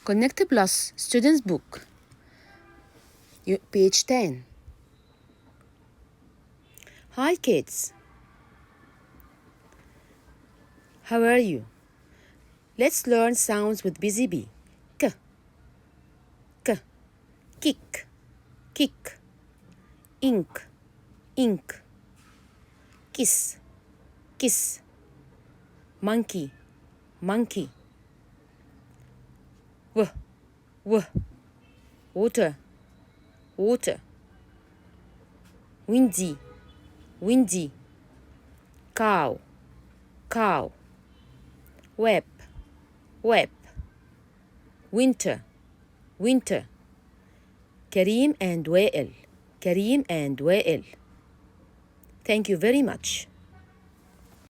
Connect Plus Students Book page 10. Hi kids, how are you? Let's learn sounds with busy bee. K, k, kick, kick, ink, ink, kiss, kiss, monkey, monkey, w, w, water, water, windy, windy, cow, cow, web, web, winter, winter, Kareem and Wael, Kareem and Wael. Thank you very much.